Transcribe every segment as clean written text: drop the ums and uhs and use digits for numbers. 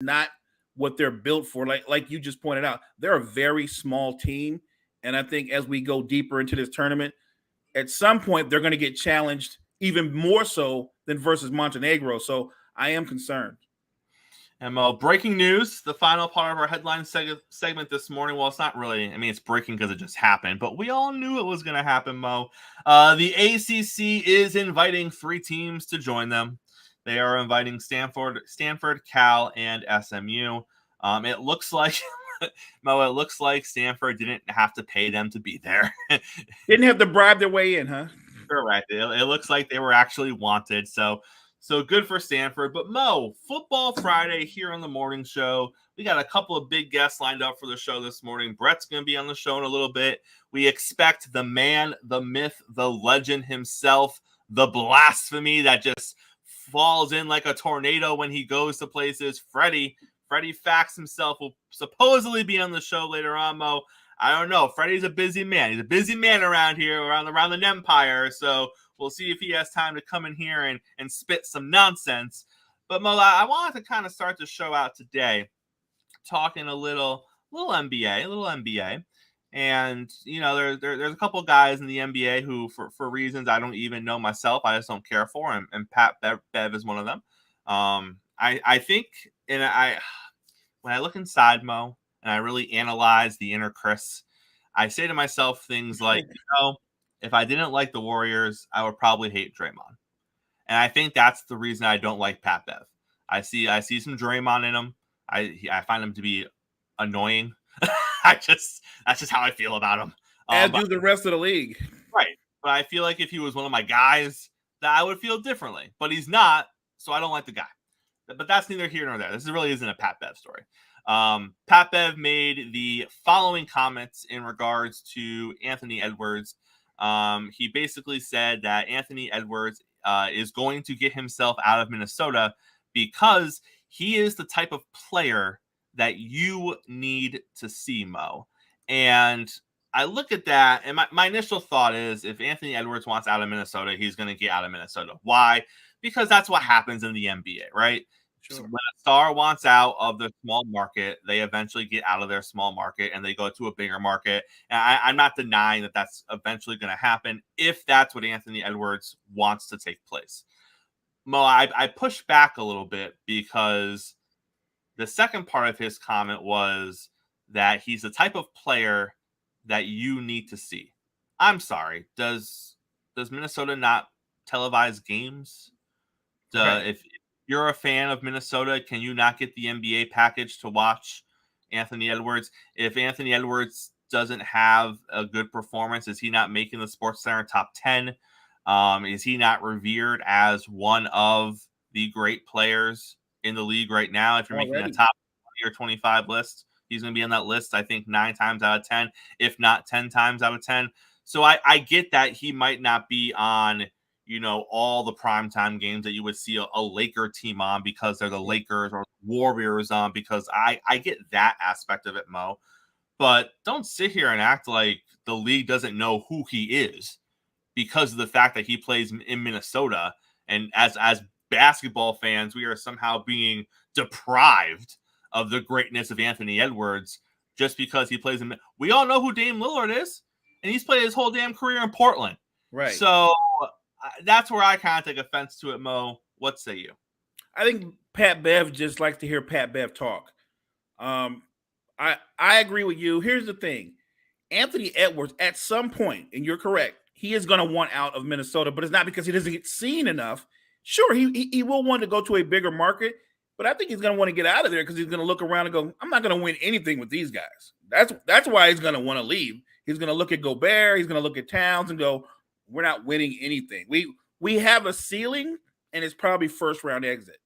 not what they're built for. Like you just pointed out, they're a very small team, and I think as we go deeper into this tournament, at some point they're going to get challenged even more so than versus Montenegro. So I am concerned. And breaking news, the final part of our headline segment this morning. Well, it's not really, it's breaking because it just happened, but we all knew it was going to happen, Mo. The ACC is inviting 3 teams to join them. They are inviting Stanford, Cal, and SMU. It looks like, Mo, it looks like Stanford didn't have to pay them to be there. Didn't have to bribe their way in, huh? Correct. It looks like they were actually wanted, so good for Stanford. But Mo, Football Friday here on the morning show. We got a couple of big guests lined up for the show this morning. Brett's going to be on the show in a little bit. We expect the man, the myth, the legend himself, the blasphemy that just falls in like a tornado when he goes to places. Freddie Fax himself will supposedly be on the show later on, Mo. I don't know. Freddie's a busy man. He's a busy man around here, around the Empire. So we'll see if he has time to come in here and spit some nonsense. But Mo, I wanted to kind of start the show out today talking a little NBA. And, there's a couple guys in the NBA who, for reasons I don't even know myself, I just don't care for. And Pat Bev is one of them. I think, when I look inside, Mo, and I really analyze the inner Chris, I say to myself things like, if I didn't like the Warriors, I would probably hate Draymond. And I think that's the reason I don't like Pat Bev. I see some Draymond in him. I find him to be annoying. That's just how I feel about him. As do the rest of the league. Right. But I feel like if he was one of my guys, that I would feel differently. But he's not, so I don't like the guy. But that's neither here nor there. This really isn't a Pat Bev story. Pat Bev made the following comments in regards to Anthony Edwards. He basically said that Anthony Edwards is going to get himself out of Minnesota because he is the type of player that you need to see, Mo. And I look at that, and my initial thought is if Anthony Edwards wants out of Minnesota, he's going to get out of Minnesota. Why? Because that's what happens in the NBA, right? Sure. So when a star wants out of the small market, they eventually get out of their small market and they go to a bigger market. And I'm not denying that that's eventually going to happen if that's what Anthony Edwards wants to take place. Mo, I push back a little bit because the second part of his comment was that he's the type of player that you need to see. I'm sorry. Does Minnesota not televise games? Okay. If you're a fan of Minnesota, can you not get the NBA package to watch Anthony Edwards? If Anthony Edwards doesn't have a good performance, is he not making the SportsCenter top 10? Is he not revered as one of the great players in the league right now? If you're making a top 20 or 25 list, he's going to be on that list, I think, 9 times out of 10, if not 10 times out of 10. So I get that he might not be on, all the primetime games that you would see a Laker team on because they're the Lakers, or Warriors on because I get that aspect of it, Mo. But don't sit here and act like the league doesn't know who he is because of the fact that he plays in Minnesota. And as basketball fans, we are somehow being deprived of the greatness of Anthony Edwards just because he plays in. We all know who Dame Lillard is, and he's played his whole damn career in Portland. Right. So that's where I kind of take offense to it, Mo. What say you? I think Pat Bev just likes to hear Pat Bev talk. I agree with you. Here's the thing. Anthony Edwards, at some point, and you're correct, he is going to want out of Minnesota, but it's not because he doesn't get seen enough. Sure, he will want to go to a bigger market, but I think he's going to want to get out of there because he's going to look around and go, I'm not going to win anything with these guys. That's why he's going to want to leave. He's going to look at Gobert. He's going to look at Towns and go, we're not winning anything. We have a ceiling, and it's probably first-round exit.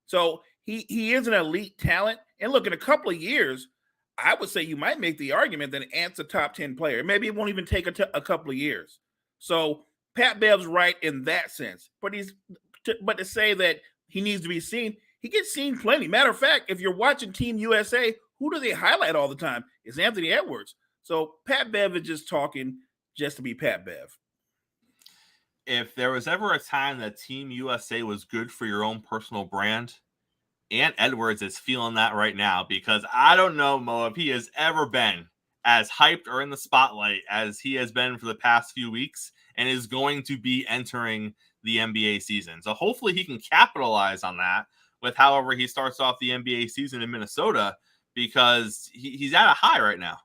So he is an elite talent. And look, in a couple of years, I would say you might make the argument that Ant's a top 10 player. Maybe it won't even take a couple of years. So Pat Bev's right in that sense. But to say that he needs to be seen, he gets seen plenty. Matter of fact, if you're watching Team USA, who do they highlight all the time? It's Anthony Edwards. So Pat Bev is just talking just to be Pat Bev. If there was ever a time that Team USA was good for your own personal brand, Ant Edwards is feeling that right now because I don't know, Mo, if he has ever been as hyped or in the spotlight as he has been for the past few weeks and is going to be entering the NBA season. So hopefully he can capitalize on that with however he starts off the NBA season in Minnesota because he's at a high right now.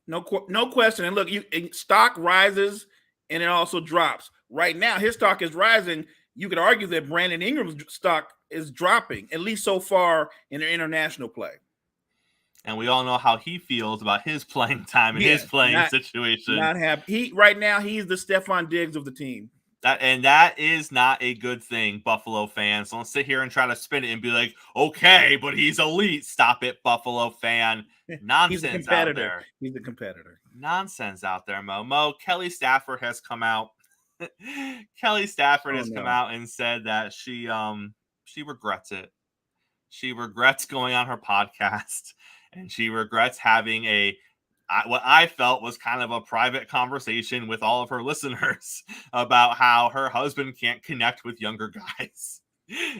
No question. And look, stock rises and it also drops. Right now, his stock is rising. You could argue that Brandon Ingram's stock is dropping, at least so far in their international play. And we all know how he feels about his playing time and his playing situation. Not happy. Right now, he's the Stephon Diggs of the team. That is not a good thing, Buffalo fans. Don't sit here and try to spin it and be like, okay, but he's elite. Stop it, Buffalo fan. Nonsense out there. He's a competitor. Nonsense out there, Mo. Kelly Stafford has come out. Kelly Stafford has come out and said that she regrets it. She regrets going on her podcast, and she regrets having what I felt was kind of a private conversation with all of her listeners about how her husband can't connect with younger guys.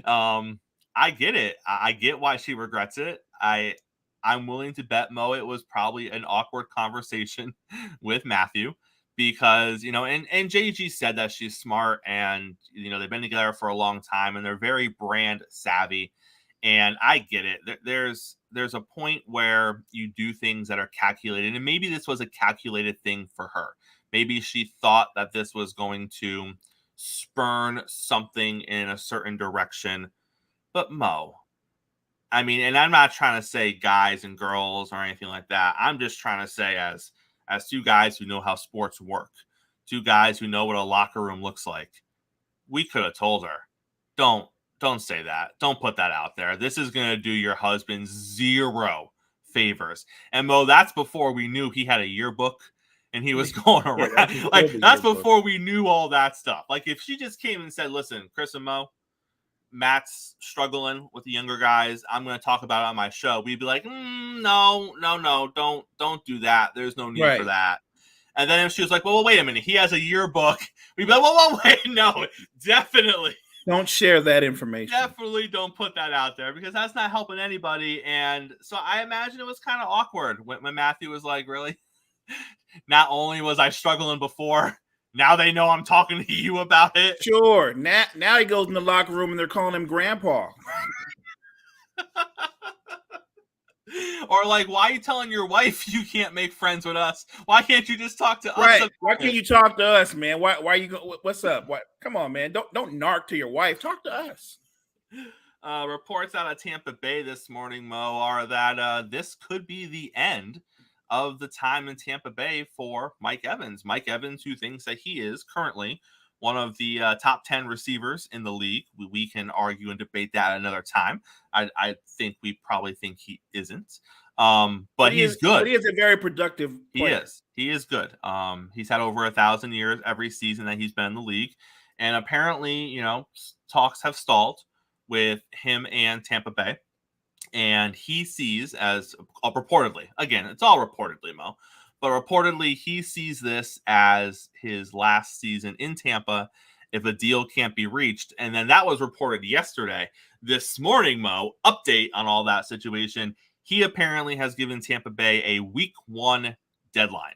I get it. I get why she regrets it. I'm willing to bet, Mo, it was probably an awkward conversation with Matthew because, and JG said that she's smart and, they've been together for a long time and they're very brand savvy. And I get it. There's a point where you do things that are calculated, and maybe this was a calculated thing for her. Maybe she thought that this was going to spurn something in a certain direction. But Mo, I mean, and I'm not trying to say guys and girls or anything like that. I'm just trying to say as two guys who know how sports work, two guys who know what a locker room looks like, we could have told her, don't say that. Don't put that out there. This is going to do your husband zero favors. And Mo, that's before we knew he had a yearbook and he was going around. That's before we knew all that stuff. Like, if she just came and said, listen, Chris and Mo, Matt's struggling with the younger guys. I'm going to talk about it on my show. We'd be like, no, don't do that. There's no need for that. And then if she was like, well, wait a minute, he has a yearbook. We'd be like, well, wait, no, definitely. Don't share that information. Definitely don't put that out there because that's not helping anybody. And so I imagine it was kind of awkward when Matthew was like, really? Not only was I struggling before, now they know I'm talking to you about it. Sure. Now he goes in the locker room and they're calling him Grandpa. Or like, why are you telling your wife you can't make friends with us? Why can't you just talk to us? Right. Why can't you talk to us, man? Why are you what's up? What? Come on, man. Don't narc to your wife. Talk to us. Reports out of Tampa Bay this morning, Mo, are that this could be the end of the time in Tampa Bay for Mike Evans. Mike Evans, who thinks that he is currently one of the top 10 receivers in the league. We can argue and debate that another time. I think we probably think he isn't. But he's good. But he is a very productive player. He is good. He's had over 1,000 years every season that he's been in the league. And apparently, talks have stalled with him and Tampa Bay. And he sees as reportedly, again, it's all reportedly, Mo, but reportedly he sees this as his last season in Tampa if a deal can't be reached. And then that was reported yesterday. This morning, Mo, update on all that situation. He apparently has given Tampa Bay a week 1 deadline,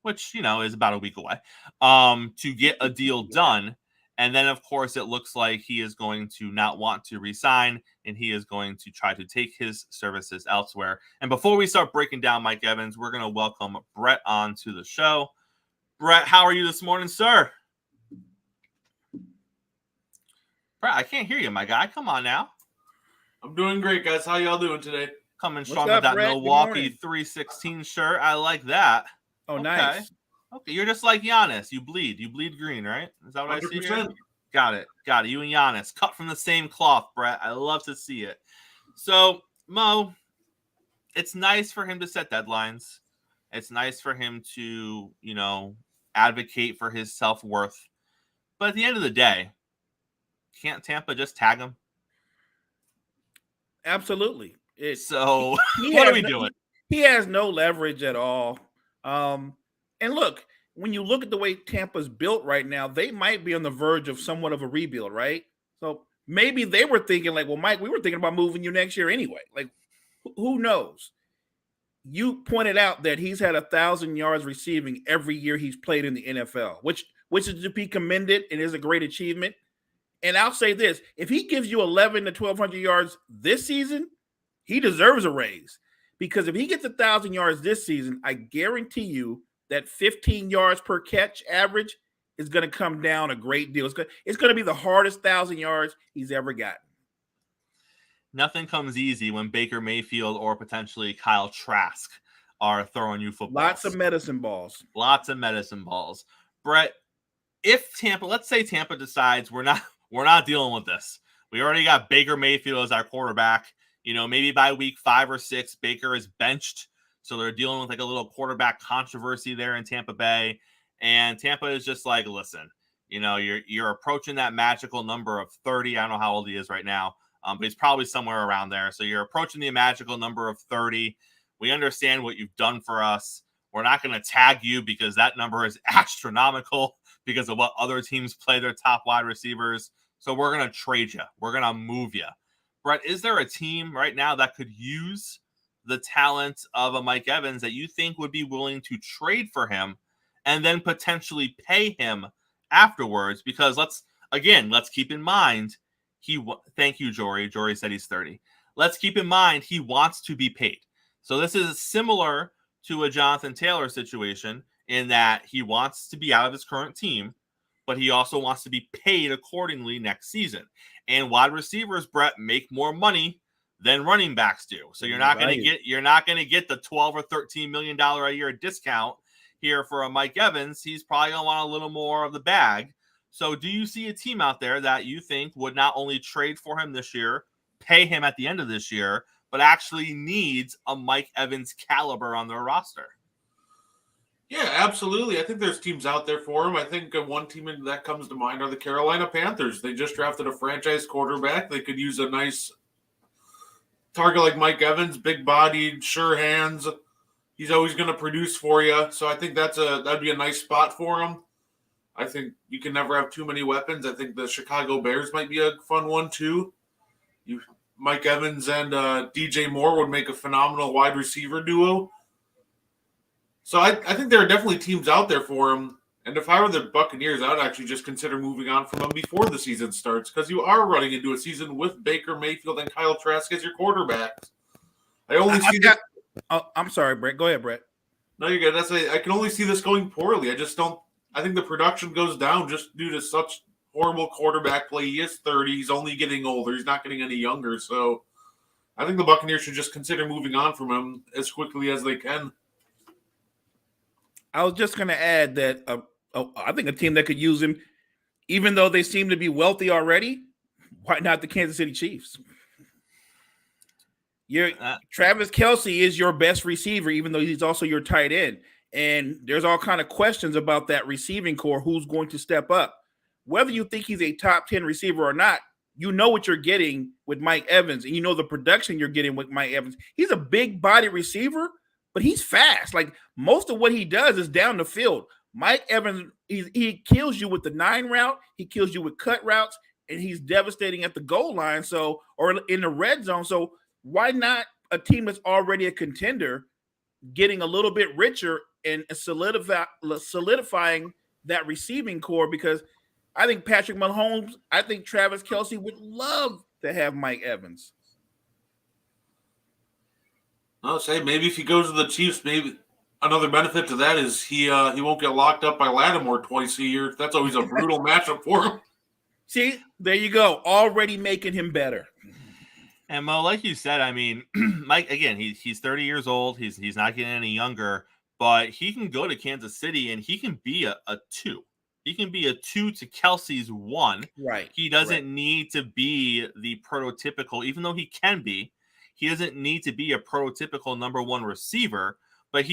which, is about a week away, to get a deal done. And then, of course, it looks like he is going to not want to resign, and he is going to try to take his services elsewhere. And before we start breaking down Mike Evans, we're going to welcome Brett on to the show. Brett, how are you this morning, sir? Brett, I can't hear you, my guy. Come on now. I'm doing great, guys. How y'all doing today? Coming strong with that Brett? Milwaukee 316 shirt. I like that. Oh, okay. Nice. Okay, you're just like Giannis. You bleed green, right? Is that what 100%. I see here? Got it. You and Giannis, cut from the same cloth, Brett. I love to see it. So, Mo, it's nice for him to set deadlines. It's nice for him to, advocate for his self-worth. But at the end of the day, can't Tampa just tag him? Absolutely. So, what are we doing? He has no leverage at all. And look, when you look at the way Tampa's built right now, they might be on the verge of somewhat of a rebuild, right? So maybe they were thinking like, well, Mike, we were thinking about moving you next year anyway. Like, who knows? You pointed out that he's had 1,000 yards receiving every year he's played in the NFL, which is to be commended and is a great achievement. And I'll say this: if he gives you 11 to 1,200 yards this season, he deserves a raise. Because if he gets 1,000 yards this season, I guarantee you that 15 yards per catch average is going to come down a great deal. It's going to be the hardest 1,000 yards he's ever gotten. Nothing comes easy when Baker Mayfield or potentially Kyle Trask are throwing you footballs. Lots of medicine balls. Lots of medicine balls. Brett, if Tampa, let's say Tampa decides we're not dealing with this. We already got Baker Mayfield as our quarterback. You know, maybe by week 5 or 6, Baker is benched. So they're dealing with like a little quarterback controversy there in Tampa Bay. And Tampa is just like, listen, you know, you're approaching that magical number of 30. I don't know how old he is right now. But he's probably somewhere around there. So you're approaching the magical number of 30. We understand what you've done for us. We're not going to tag you because that number is astronomical because of what other teams play their top wide receivers. So we're going to trade you. We're going to move you. Brett, is there a team right now that could use the talent of a Mike Evans that you think would be willing to trade for him and then potentially pay him afterwards? Because let's keep in mind, thank you, Jory. Jory said he's 30. Let's keep in mind he wants to be paid. So this is similar to a Jonathan Taylor situation in that he wants to be out of his current team, but he also wants to be paid accordingly next season. And wide receivers, Brett, make more money than running backs do. So you're not going to get the $12 or $13 million a year discount here for a Mike Evans. He's probably going to want a little more of the bag. So do you see a team out there that you think would not only trade for him this year, pay him at the end of this year, but actually needs a Mike Evans caliber on their roster? Yeah, absolutely. I think there's teams out there for him. I think one team that comes to mind are the Carolina Panthers. They just drafted a franchise quarterback. They could use a nice target like Mike Evans, big-bodied, sure hands. He's always going to produce for you. So I think that'd be a nice spot for him. I think you can never have too many weapons. I think the Chicago Bears might be a fun one too. Mike Evans and DJ Moore would make a phenomenal wide receiver duo. So I think there are definitely teams out there for him. And if I were the Buccaneers, I would actually just consider moving on from him before the season starts, because you are running into a season with Baker Mayfield and Kyle Trask as your quarterbacks. I'm sorry, Brett. Go ahead, Brett. No, you're good. I can only see this going poorly. I think the production goes down just due to such horrible quarterback play. He is 30. He's only getting older. He's not getting any younger. So I think the Buccaneers should just consider moving on from him as quickly as they can. I was just going to add that I think a team that could use him, even though they seem to be wealthy already, why not the Kansas City Chiefs? Travis Kelce is your best receiver, even though he's also your tight end. And there's all kind of questions about that receiving core, who's going to step up. Whether you think he's a top 10 receiver or not, you know what you're getting with Mike Evans, and you know the production you're getting with Mike Evans. He's a big body receiver, but he's fast. Like, most of what he does is down the field. Mike Evans, he kills you with the 9 route. He kills you with cut routes, and he's devastating at the goal line. Or in the red zone. So why not a team that's already a contender getting a little bit richer and solidifying that receiving core? Because I think Patrick Mahomes, I think Travis Kelce would love to have Mike Evans. I'll say maybe if he goes to the Chiefs, maybe another benefit to that is he won't get locked up by Lattimore twice a year. That's always a brutal matchup for him. See, there you go. Already making him better. And Mo, like you said, I mean, Mike, again, he's 30 years old. He's not getting any younger, but he can go to Kansas City and he can be a 2. He can be a 2 to Kelsey's 1. Right. He doesn't need to be the prototypical, even though he can be. He doesn't need to be a prototypical number 1 receiver, but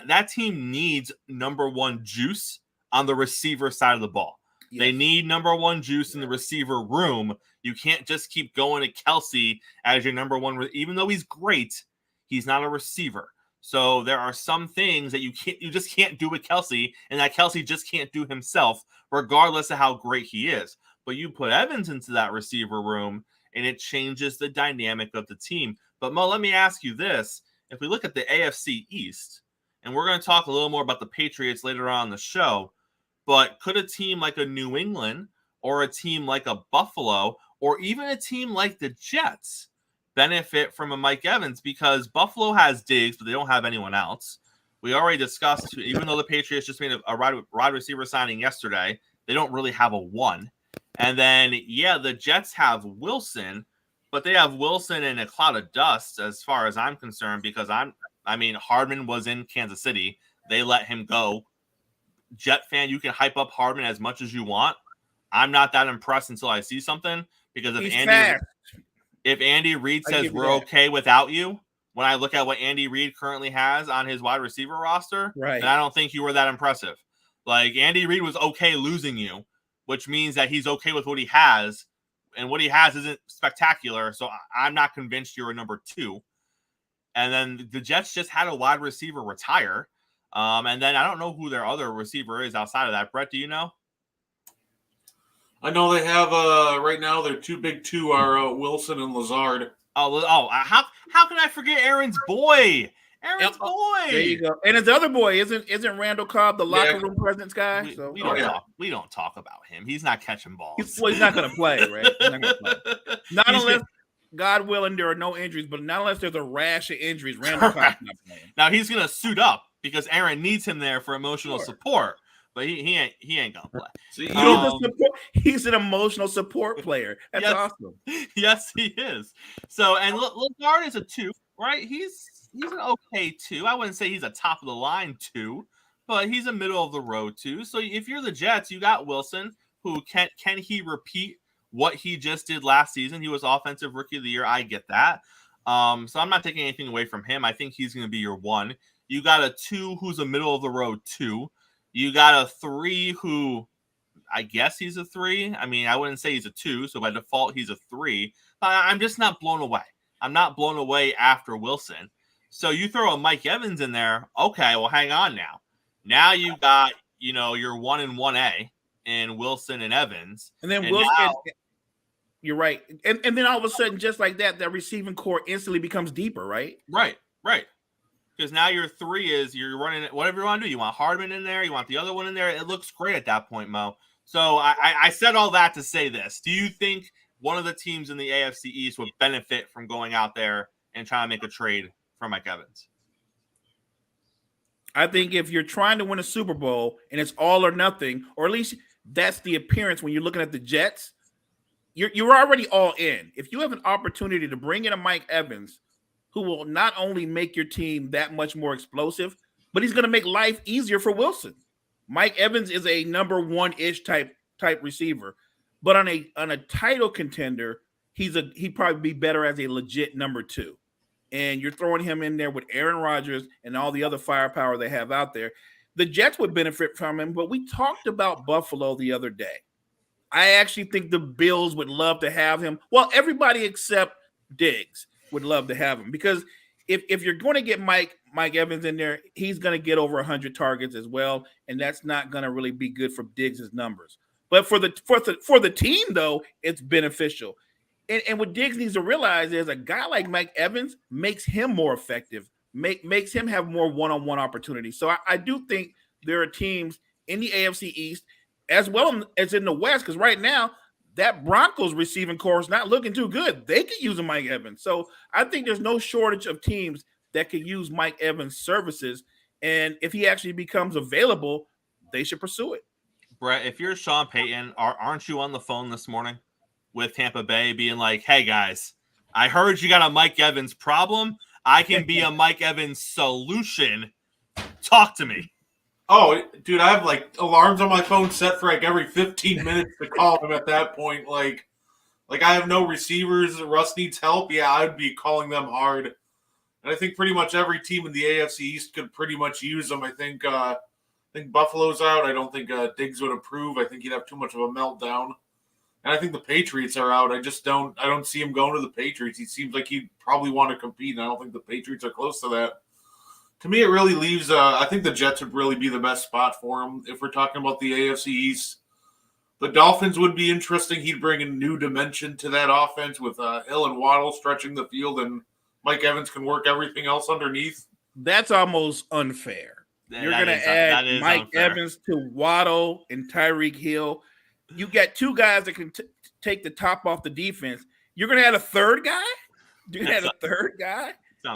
that team needs number 1 juice on the receiver side of the ball. Yes. They need number 1 juice in the receiver room. You can't just keep going to Kelce as your number 1. Even though he's great, he's not a receiver. So there are some things that you just can't do with Kelce, and that Kelce just can't do himself, regardless of how great he is. but you put Evans into that receiver room, and it changes the dynamic of the team. But Mo, let me ask you this. If we look at the AFC East, and we're going to talk a little more about the Patriots later on in the show, but could a team like a New England or a team like a Buffalo or even a team like the Jets benefit from a Mike Evans? Because Buffalo has Diggs, but they don't have anyone else. We already discussed, even though the Patriots just made a wide receiver signing yesterday, they don't really have a one. And then, yeah, the Jets have Wilson, but they have Wilson in a cloud of dust as far as I'm concerned, because Hardman was in Kansas City. They let him go. Jet fan, you can hype up Hardman as much as you want. I'm not that impressed until I see something, because if Andy Reid says we're okay without you, when I look at what Andy Reid currently has on his wide receiver roster, then I don't think you were that impressive. Like, Andy Reid was okay losing you, which means that he's okay with what he has, and what he has isn't spectacular, so I'm not convinced you're a number 2. And then the Jets just had a wide receiver retire, and then I don't know who their other receiver is outside of that. Brett, do you know? I know they have right now their two big two are Wilson and Lazard. How can I forget Aaron's boy? Aaron's boy. There you go. And his other boy isn't Randall Cobb the locker room presence guy? We don't talk about him. He's not catching balls. He's not going to play, right? He's not going to play. Unless, God willing, there are no injuries. But not unless there's a rash of injuries, Randall Cobb's not playing. Now he's going to suit up because Aaron needs him there for emotional support. But he ain't gonna play. He's an emotional support player. That's awesome. Yes, he is. So, and Lazard is a 2, right? He's an okay 2. I wouldn't say he's a top of the line 2, but he's a middle of the road 2. So if you're the Jets, you got Wilson, who can he repeat what he just did last season? He was offensive rookie of the year. I get that. So I'm not taking anything away from him. I think he's going to be your 1. You got a 2 who's a middle of the road 2. You got a 3 who, I guess he's a 3. I mean, I wouldn't say he's a 2, so by default he's a 3. But I'm just not blown away. I'm not blown away after Wilson. So you throw a Mike Evans in there. Okay, well, hang on now. Now you got, your 1 and 1A in Wilson and Evans. And then Wilson, you're right. And then all of a sudden, just like that receiving core instantly becomes deeper, right? Right. Because now your 3 is you're running it, whatever you want to do. You want Hardman in there. You want the other one in there. It looks great at that point, Mo. So I said all that to say this. Do you think one of the teams in the AFC East would benefit from going out there and trying to make a trade for Mike Evans? I think if you're trying to win a Super Bowl and it's all or nothing, or at least that's the appearance when you're looking at the Jets, you're already all in. If you have an opportunity to bring in a Mike Evans who will not only make your team that much more explosive, but he's going to make life easier for Wilson. Mike Evans is a number 1-ish type receiver, but on a title contender, he'd probably be better as a legit number 2. And you're throwing him in there with Aaron Rodgers and all the other firepower they have out there. The Jets would benefit from him, but we talked about Buffalo the other day. I actually think the Bills would love to have him. Well, everybody except Diggs would love to have him, because if you're going to get Mike Evans in there, he's going to get over 100 targets as well, and that's not going to really be good for Diggs' numbers. But for the team, though, it's beneficial. And what Diggs needs to realize is a guy like Mike Evans makes him more effective, makes him have more one-on-one opportunities. So I do think there are teams in the AFC East as well as in the West, because right now, that Broncos receiving core is not looking too good. They could use a Mike Evans. So I think there's no shortage of teams that could use Mike Evans' services. And if he actually becomes available, they should pursue it. Brett, if you're Sean Payton, aren't you on the phone this morning with Tampa Bay being like, hey, guys, I heard you got a Mike Evans problem. I can be a Mike Evans solution. Talk to me. Oh, dude, I have alarms on my phone set for every 15 minutes to call him at that point. Like I have no receivers. Russ needs help. Yeah, I'd be calling them hard. And I think pretty much every team in the AFC East could pretty much use them. I think Buffalo's out. I don't think Diggs would approve. I think he'd have too much of a meltdown. And I think the Patriots are out. I don't see him going to the Patriots. He seems like he'd probably want to compete, and I don't think the Patriots are close to that. To me, it really leaves I think the Jets would really be the best spot for him if we're talking about the AFC East. The Dolphins would be interesting. He'd bring a new dimension to that offense with Hill and Waddle stretching the field, and Mike Evans can work everything else underneath. That's almost unfair. You're going to add Mike Evans to Waddle and Tyreek Hill. You got two guys that can take the top off the defense. You're going to add a third guy? You're going to add a third guy?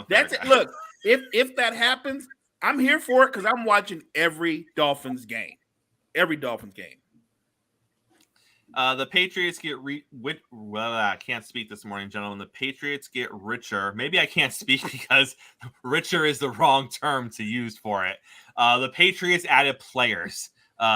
That's it. Look, if that happens, I'm here for it because I'm watching every Dolphins game. Every Dolphins game. The Patriots get I can't speak this morning, gentlemen. The Patriots get richer. Maybe I can't speak because richer is the wrong term to use for it. The Patriots added players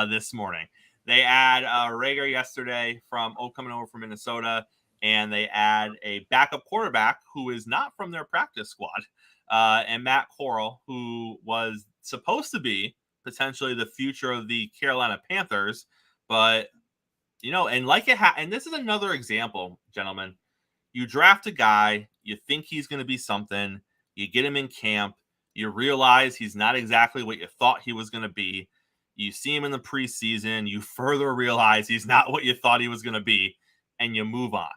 this morning. They add Rager yesterday coming over from Minnesota, and they add a backup quarterback who is not from their practice squad, and Matt Corral, who was supposed to be potentially the future of the Carolina Panthers, but and this is another example, gentlemen. You draft a guy, you think he's going to be something, you get him in camp, you realize he's not exactly what you thought he was going to be. You see him in the preseason, you further realize he's not what you thought he was going to be, and you move on.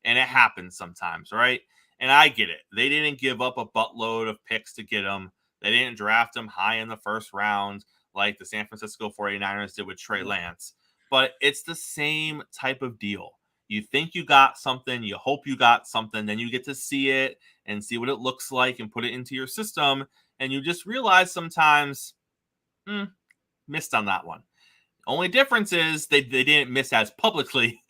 And it happens sometimes, right? And I get it. They didn't give up a buttload of picks to get him. They didn't draft him high in the first round like the San Francisco 49ers did with Trey Lance. But it's the same type of deal. You think you got something, you hope you got something, then you get to see it and see what it looks like and put it into your system, and you just realize sometimes, missed on that one. Only difference is they didn't miss as publicly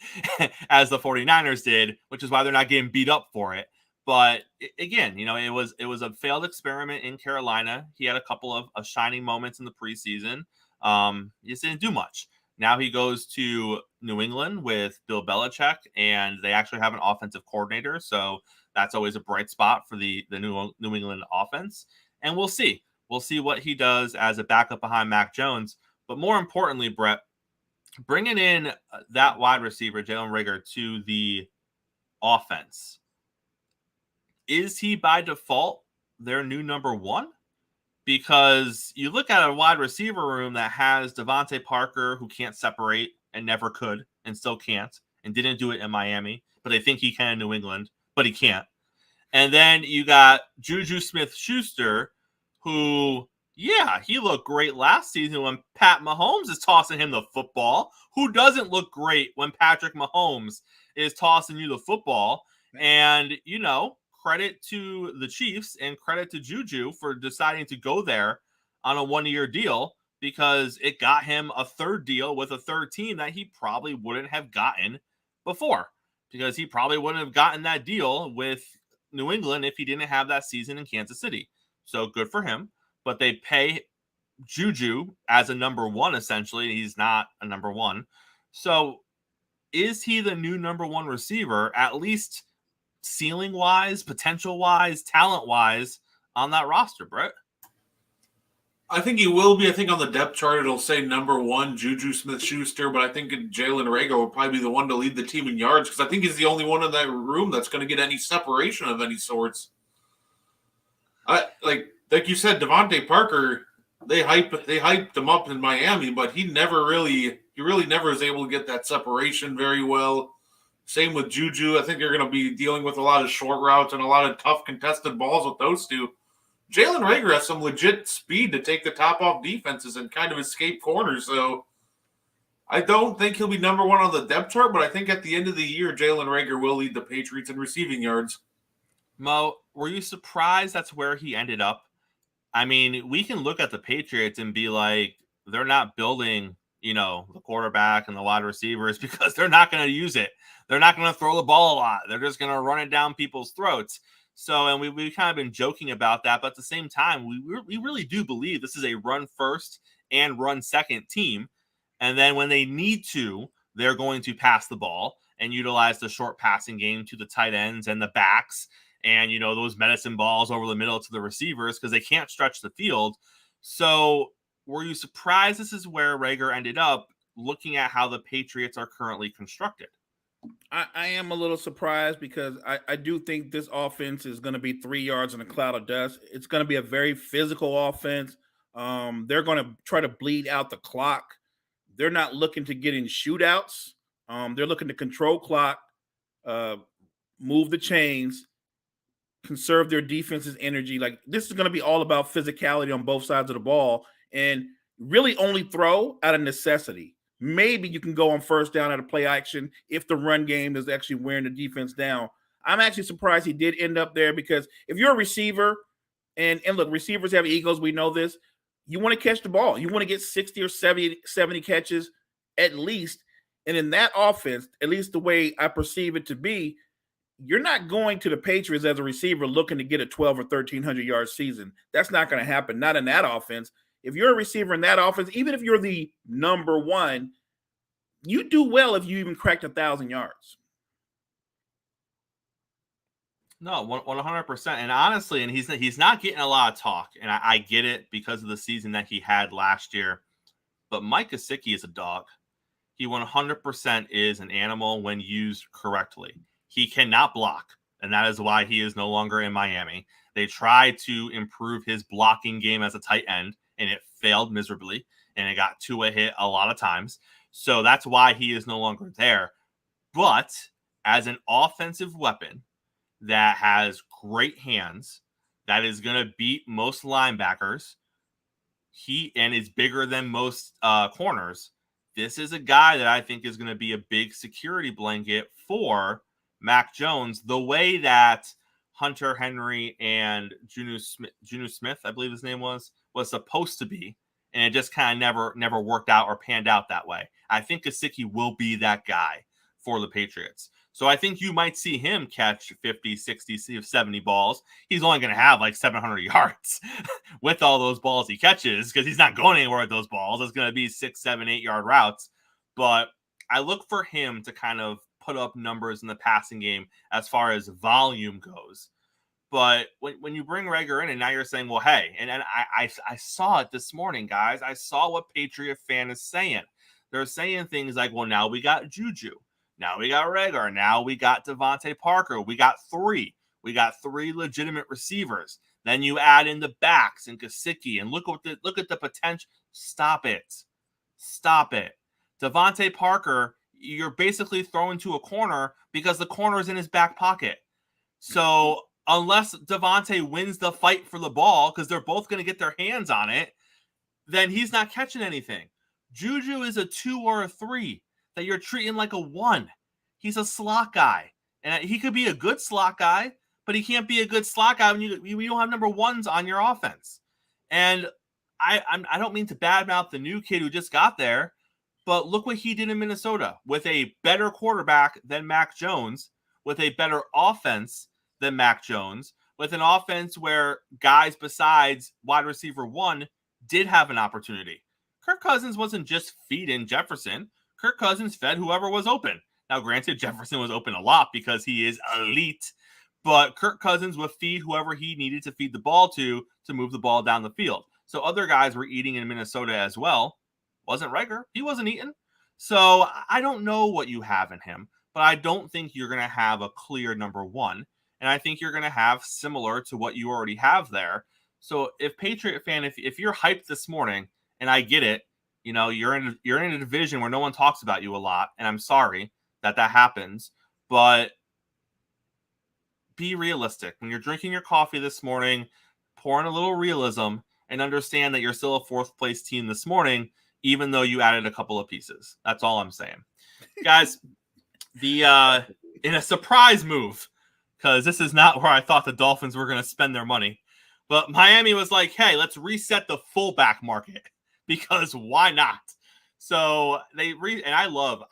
as the 49ers did, which is why they're not getting beat up for it. But again, it was a failed experiment in Carolina. He had a couple of shining moments in the preseason. He just didn't do much. Now he goes to New England with Bill Belichick, and they actually have an offensive coordinator. So that's always a bright spot for the New England offense. And we'll see. We'll see what he does as a backup behind Mac Jones. But more importantly, Brett, bringing in that wide receiver, Jalen Reagor, to the offense, is he by default their new number one? Because you look at a wide receiver room that has Devontae Parker, who can't separate and never could and still can't and didn't do it in Miami, but they think he can in New England, but he can't. And then you got Juju Smith-Schuster, who, he looked great last season when Pat Mahomes is tossing him the football. Who doesn't look great when Patrick Mahomes is tossing you the football? And, credit to the Chiefs and credit to Juju for deciding to go there on a 1-year deal, because it got him a third deal with a third team that he probably wouldn't have gotten before, because he probably wouldn't have gotten that deal with New England if he didn't have that season in Kansas City. So good for him. But they pay Juju as a number one, essentially. He's not a number one. So is he the new number one receiver, at least ceiling wise, potential wise, talent wise on that roster, Brett? I think he will be. I think on the depth chart it'll say number one, Juju Smith-Schuster, but I think Jalen Reagor will probably be the one to lead the team in yards, because I think he's the only one in that room that's going to get any separation of any sorts. Like you said, Devontae Parker, they hyped him up in Miami, but he really never was able to get that separation very well. Same with Juju. I think you're going to be dealing with a lot of short routes and a lot of tough contested balls with those two. Jalen Reagor has some legit speed to take the top off defenses and kind of escape corners. So I don't think he'll be number one on the depth chart, but I think at the end of the year, Jalen Reagor will lead the Patriots in receiving yards. Mo, were you surprised that's where he ended up? I mean, we can look at the Patriots and be like, they're not building, the quarterback and the wide receivers because they're not going to use it. They're not going to throw the ball a lot. They're just going to run it down people's throats. So, and we've kind of been joking about that, but at the same time, we really do believe this is a run first and run second team. And then when they need to, they're going to pass the ball and utilize the short passing game to the tight ends and the backs and, those medicine balls over the middle to the receivers because they can't stretch the field. So were you surprised this is where Reagor ended up, looking at how the Patriots are currently constructed? I am a little surprised because I do think this offense is going to be 3 yards in a cloud of dust. It's going to be a very physical offense. They're going to try to bleed out the clock. They're not looking to get in shootouts. They're looking to control clock, move the chains, conserve their defense's energy. Like this is going to be all about physicality on both sides of the ball, and really only throw out of necessity. Maybe you can go on first down at a play action if the run game is actually wearing the defense down. I'm actually surprised he did end up there because if you're a receiver, and look, receivers have egos, we know this. You want to catch the ball. You want to get 60 or 70 catches at least. And in that offense, at least the way I perceive it to be, you're not going to the Patriots as a receiver looking to get a 12 or 1,300 yard season. That's not going to happen. Not in that offense. If you're a receiver in that offense, even if you're the number one, you do well if you even cracked 1,000 yards. No, 100%. And honestly, and he's not getting a lot of talk, and I get it because of the season that he had last year. But Mike Gesicki is a dog. He 100% is an animal when used correctly. He cannot block, and that is why he is no longer in Miami. They tried to improve his blocking game as a tight end, and it failed miserably, and it got Tua hit a lot of times. So that's why he is no longer there. But as an offensive weapon that has great hands, that is going to beat most linebackers, and is bigger than most corners, this is a guy that I think is going to be a big security blanket for Mac Jones, the way that Hunter Henry and Juju Smith, I believe his name was supposed to be, and it just kind of never worked out or panned out that way. I think Gesicki will be that guy for the Patriots. So I think you might see him catch 50, 60, 70 balls. He's only going to have like 700 yards with all those balls he catches because he's not going anywhere with those balls. It's going to be 6, 7, 8 yard routes. But I look for him to kind of put up numbers in the passing game as far as volume goes. But when you bring Reagor in and now you're saying, well, hey, and I saw it this morning, guys. I saw what Patriot fan is saying. They're saying things like, well, now we got Juju. Now we got Reagor. Now we got Devontae Parker. We got three. We got three legitimate receivers. Then you add in the backs and Gesicki, and look at the potential. Stop it. Devontae Parker, you're basically throwing to a corner because the corner is in his back pocket. So unless Devontae wins the fight for the ball, because they're both going to get their hands on it, then he's not catching anything. Juju is a 2 or a 3 that you're treating like a 1. He's a slot guy. And he could be a good slot guy, but he can't be a good slot guy when you don't have number ones on your offense. And I don't mean to badmouth the new kid who just got there, but look what he did in Minnesota with a better quarterback than Mac Jones, with a better offense than Mac Jones, with an offense where guys besides wide receiver 1 did have an opportunity. Kirk Cousins wasn't just feeding Jefferson. Kirk Cousins fed whoever was open. Now, granted, Jefferson was open a lot because he is elite, but Kirk Cousins would feed whoever he needed to feed the ball to move the ball down the field. So other guys were eating in Minnesota as well. Wasn't Reagor. He wasn't eating. So I don't know what you have in him, but I don't think you're going to have a clear number 1. And I think you're going to have similar to what you already have there. So if Patriot fan, if you're hyped this morning, and I get it, you know, you're in a division where no one talks about you a lot, and I'm sorry that happens, but be realistic. When you're drinking your coffee this morning, pour in a little realism and understand that you're still a 4th place team this morning, even though you added a couple of pieces. That's all I'm saying. Guys, in a surprise move, because this is not where I thought the Dolphins were going to spend their money, but Miami was like, hey, let's reset the fullback market. Because why not? So and I love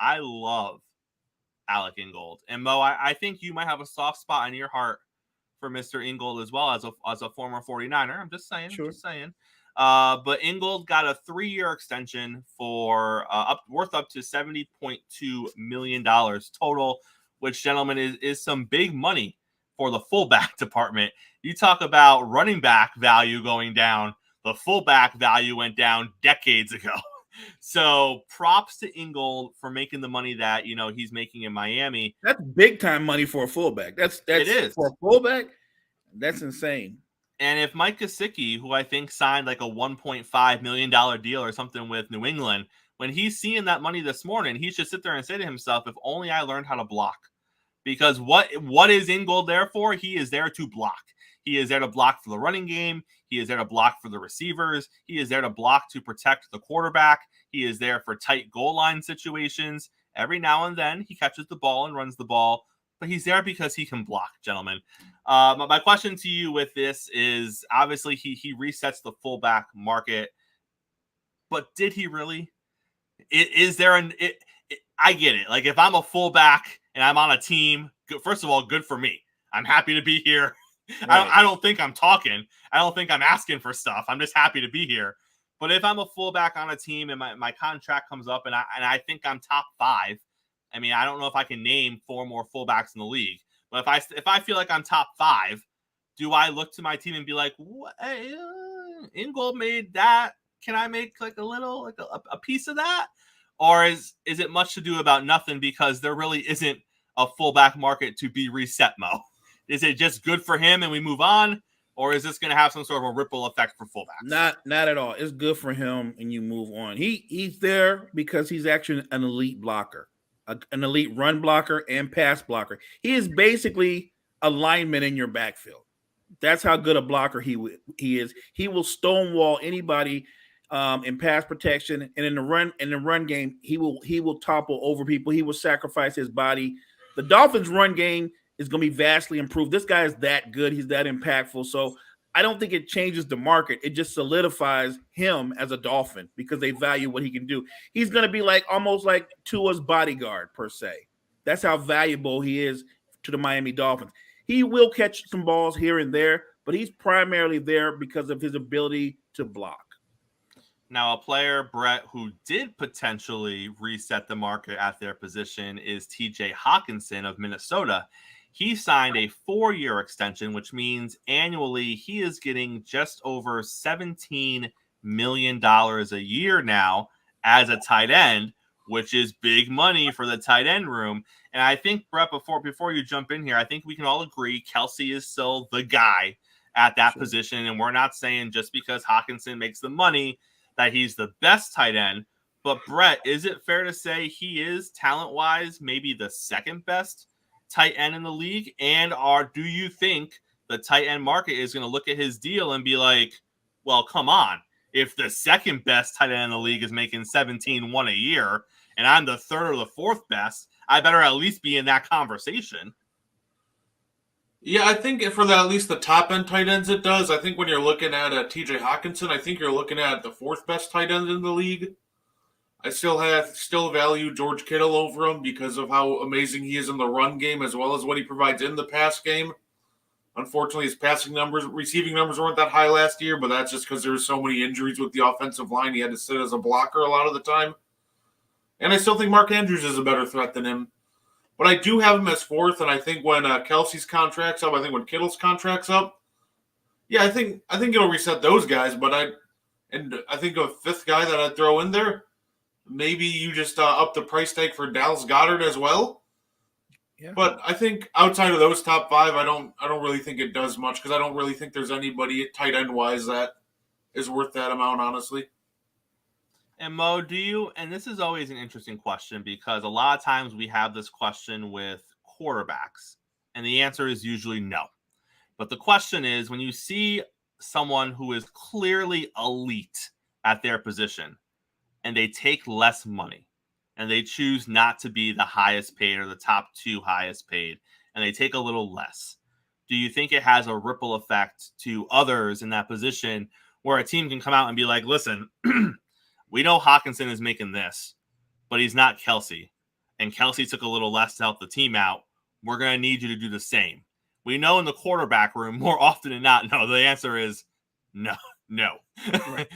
Alec Ingold. And Mo, I think you might have a soft spot in your heart for Mr. Ingold as well as a former 49er. I'm just saying. Sure. But Ingold got a 3-year extension for worth up to $70.2 million total, which, gentlemen, is some big money for the fullback department. You talk about running back value going down. The fullback value went down decades ago. So props to Ingold for making the money that, you know, he's making in Miami. That's big time money for a fullback. It is. For a fullback, that's insane. And if Mike Gesicki, who I think signed like a $1.5 million deal or something with New England, When he's seeing that money this morning, he should sit there and say to himself, if only I learned how to block. Because what is Ingold there for? He is there to block. He is there to block for the running game. He is there to block for the receivers. He is there to block to protect the quarterback. He is there for tight goal line situations. Every now and then, he catches the ball and runs the ball. But he's there because he can block, gentlemen. My question to you with this is, obviously, he resets the fullback market. But did he really? Is there I get it. Like, if I'm a fullback and I'm on a team, first of all, good for me. I'm happy to be here. Right. I don't think I'm talking. I don't think I'm asking for stuff. I'm just happy to be here. But if I'm a fullback on a team and my contract comes up and I think I'm top 5, I mean, I don't know if I can name 4 more fullbacks in the league. But if I feel like I'm top 5, do I look to my team and be like, what? Hey, Ingold made that. Can I make like a piece of that? Or is it much to do about nothing because there really isn't a fullback market to be reset, Mo? Is it just good for him and we move on? Or is this going to have some sort of a ripple effect for fullbacks? Not at all. It's good for him and you move on. He's there because he's actually an elite blocker, an elite run blocker and pass blocker. He is basically a lineman in your backfield. That's how good a blocker he is. He will stonewall anybody in pass protection, and in the run game, he will topple over people. He will sacrifice his body. The Dolphins' run game is going to be vastly improved. This guy is that good. He's that impactful. So I don't think it changes the market. It just solidifies him as a Dolphin because they value what he can do. He's going to be like almost like Tua's bodyguard per se. That's how valuable he is to the Miami Dolphins. He will catch some balls here and there, but he's primarily there because of his ability to block. Now, a player, Brett, who did potentially reset the market at their position is TJ Hawkinson of Minnesota. He signed a 4-year extension, which means annually he is getting just over $17 million a year now as a tight end, which is big money for the tight end room. And I think, Brett, before you jump in here, I think we can all agree Kelsey is still the guy at that position. And we're not saying just because Hawkinson makes the money that he's the best tight end. But, Brett, is it fair to say he is, talent-wise, maybe the second best tight end in the league? And do you think the tight end market is going to look at his deal and be like, well, come on. If the second best tight end in the league is making 17-1 a year and I'm the third or the fourth best, I better at least be in that conversation. Yeah, I think for at least the top end tight ends, it does. I think when you're looking at TJ Hawkinson, I think you're looking at the 4th best tight end in the league. I still value George Kittle over him because of how amazing he is in the run game as well as what he provides in the pass game. Unfortunately, his receiving numbers weren't that high last year, but that's just because there were so many injuries with the offensive line. He had to sit as a blocker a lot of the time. And I still think Mark Andrews is a better threat than him. But I do have him as 4th, and I think when Kelsey's contract's up, I think when Kittle's contract's up, yeah, I think it'll reset those guys. But I think a 5th guy that I'd throw in there, maybe you just up the price tag for Dallas Goedert as well. Yeah. But I think outside of those top 5, I don't really think it does much because I don't really think there's anybody tight end wise that is worth that amount, honestly. And Mo, and this is always an interesting question because a lot of times we have this question with quarterbacks, and the answer is usually no. But the question is, when you see someone who is clearly elite at their position and they take less money and they choose not to be the highest paid or the top 2 highest paid, and they take a little less, do you think it has a ripple effect to others in that position where a team can come out and be like, listen, we know Hawkinson is making this, but he's not Kelsey. And Kelsey took a little less to help the team out. We're going to need you to do the same. We know in the quarterback room, more often than not, no, the answer is no. Right.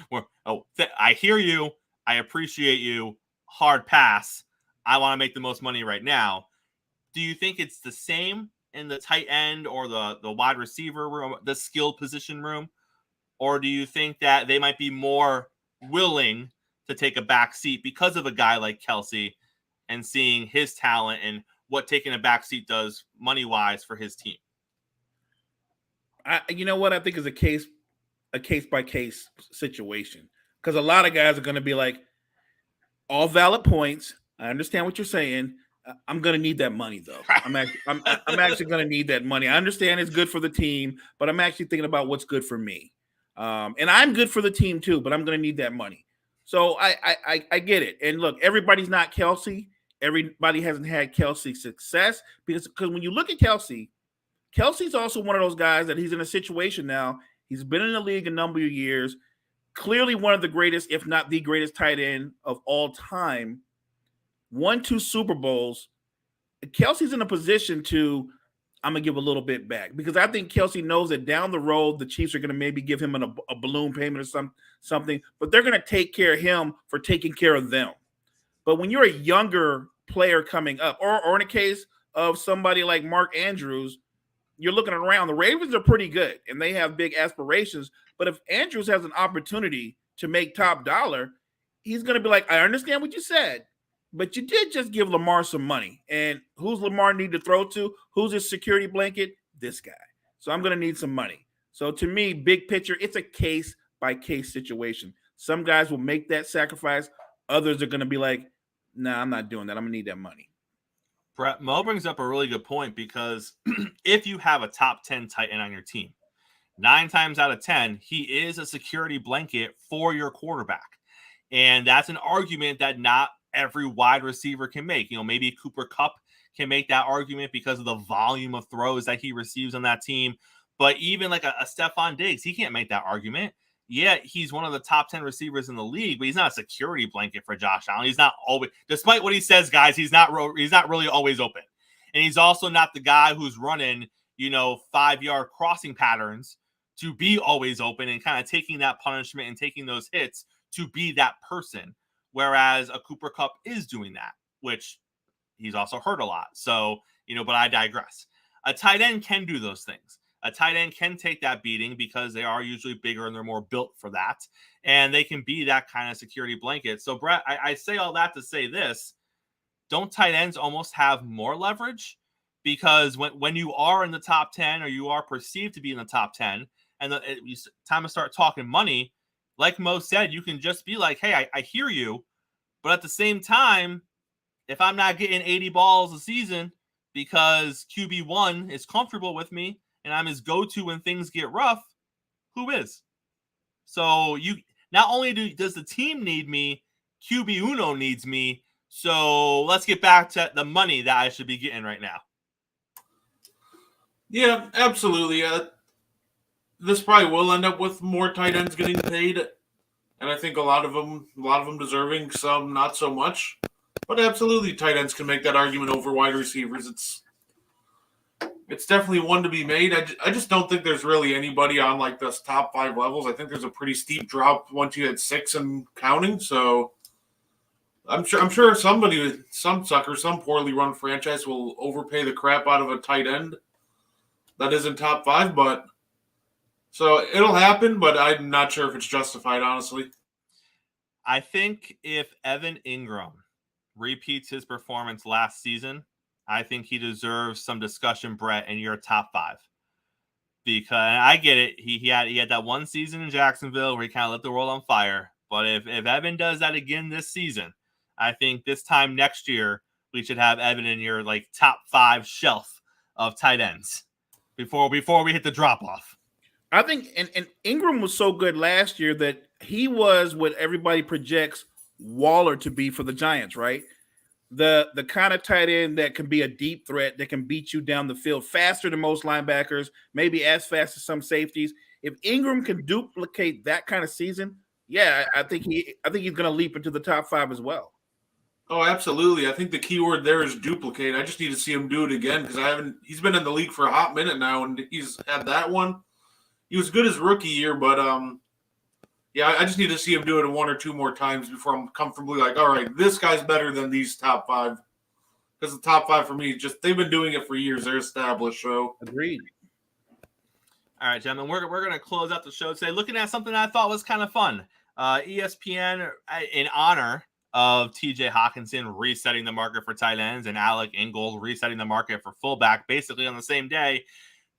I hear you. I appreciate you. Hard pass. I want to make the most money right now. Do you think it's the same in the tight end or the wide receiver room, the skill position room? Or do you think that they might be more willing to take a back seat because of a guy like Kelsey and seeing his talent and what taking a back seat does money-wise for his team? You know what I think is a case by case situation, because a lot of guys are going to be like, All valid points. I understand what you're saying. I'm going to need that money though. I'm actually going to need that money. I understand it's good for the team, but I'm actually thinking about what's good for me. And I'm good for the team too, but I'm going to need that money. So I get it. And look, everybody's not Kelsey. Everybody hasn't had Kelsey's success because when you look at Kelsey's also one of those guys that he's in a situation now. He's been in the league a number of years. Clearly one of the greatest, if not the greatest tight end of all time. Won 2 Super Bowls. Kelsey's in a position to, I'm going to give a little bit back because I think Kelsey knows that down the road, the Chiefs are going to maybe give him a balloon payment or something, but they're going to take care of him for taking care of them. But when you're a younger player coming up, or in a case of somebody like Mark Andrews, you're looking around. The Ravens are pretty good, and they have big aspirations. But if Andrews has an opportunity to make top dollar, he's going to be like, I understand what you said, but you did just give Lamar some money. And who's Lamar need to throw to? Who's his security blanket? This guy. So I'm going to need some money. So to me, big picture, it's a case-by-case situation. Some guys will make that sacrifice. Others are going to be like, nah, I'm not doing that. I'm going to need that money. Brett, Mo brings up a really good point because if you have a top 10 tight end on your team, 9 times out of 10, he is a security blanket for your quarterback. And that's an argument that not every wide receiver can make. Maybe Cooper Kupp can make that argument because of the volume of throws that he receives on that team. But even like a Stephon Diggs, he can't make that argument. Yeah, he's one of the top 10 receivers in the league, but he's not a security blanket for Josh Allen. He's not always, despite what he says, guys, he's not really always open. And he's also not the guy who's running, 5-yard crossing patterns to be always open and kind of taking that punishment and taking those hits to be that person. Whereas a Cooper Kupp is doing that, which he's also hurt a lot. So, but I digress. A tight end can do those things. A tight end can take that beating because they are usually bigger and they're more built for that. And they can be that kind of security blanket. So, Brett, I say all that to say this. Don't tight ends almost have more leverage? Because when you are in the top 10 or you are perceived to be in the top 10 and it's time to start talking money, like Mo said, you can just be like, hey, I hear you. But at the same time, if I'm not getting 80 balls a season because QB1 is comfortable with me, and I'm his go-to when things get rough, who is? So you not only does the team need me, QB Uno needs me. So let's get back to the money that I should be getting right now. Yeah, absolutely. This probably will end up with more tight ends getting paid, and I think a lot of them deserving, some not so much. But absolutely, tight ends can make that argument over wide receivers. It's definitely one to be made. I just don't think there's really anybody on like this top 5 levels. I think there's a pretty steep drop once you hit 6 and counting. So I'm sure somebody, some sucker, some poorly run franchise will overpay the crap out of a tight end that isn't top 5. But so it'll happen, but I'm not sure if it's justified, honestly. I think if Evan Ingram repeats his performance last season, I think he deserves some discussion, Brett, in your top 5. Because I get it. He had that one season in Jacksonville where he kind of lit the world on fire. But if Evan does that again this season, I think this time next year we should have Evan in your like top 5 shelf of tight ends before we hit the drop off. I think and Ingram was so good last year that he was what everybody projects Waller to be for the Giants, right? The kind of tight end that can be a deep threat, that can beat you down the field faster than most linebackers, maybe as fast as some safeties. If Ingram can duplicate that kind of season, yeah, I think he's going to leap into the top 5 as well. Oh, absolutely. I think the key word there is duplicate. I just need to see him do it again because he's been in the league for a hot minute now, and he's had that one. He was good his rookie year, but yeah, I just need to see him do it 1 or 2 more times before I'm comfortably like, all right, this guy's better than these top 5. Because the top 5 for me, they've been doing it for years. They're established. So agreed. All right, gentlemen, we're going to close out the show today looking at something I thought was kind of fun. ESPN, in honor of TJ Hawkinson resetting the market for tight ends and Alec Ingold resetting the market for fullback basically on the same day,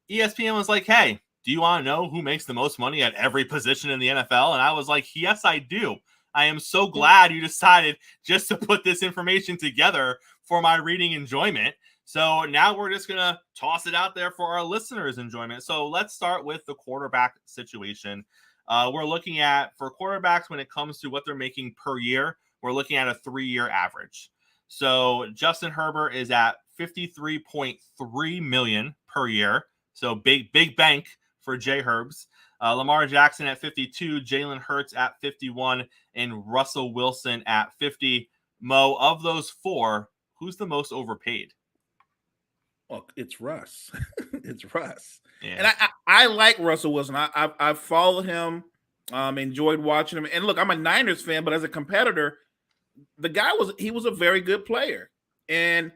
ESPN was like, hey, do you want to know who makes the most money at every position in the NFL? And I was like, yes, I do. I am so glad you decided just to put this information together for my reading enjoyment. So now we're just going to toss it out there for our listeners' enjoyment. So let's start with the quarterback situation. We're looking at, for quarterbacks, when it comes to what they're making per year, we're looking at a 3-year average. So Justin Herbert is at $53.3 million per year. So big bank for J-Herbs. Lamar Jackson at 52, Jalen Hurts at 51, and Russell Wilson at 50. Mo, of those four, who's the most overpaid? Well, it's Russ. It's Russ. Yeah. And I like Russell Wilson. I followed him, enjoyed watching him. And look, I'm a Niners fan, but as a competitor, the guy was a very good player. And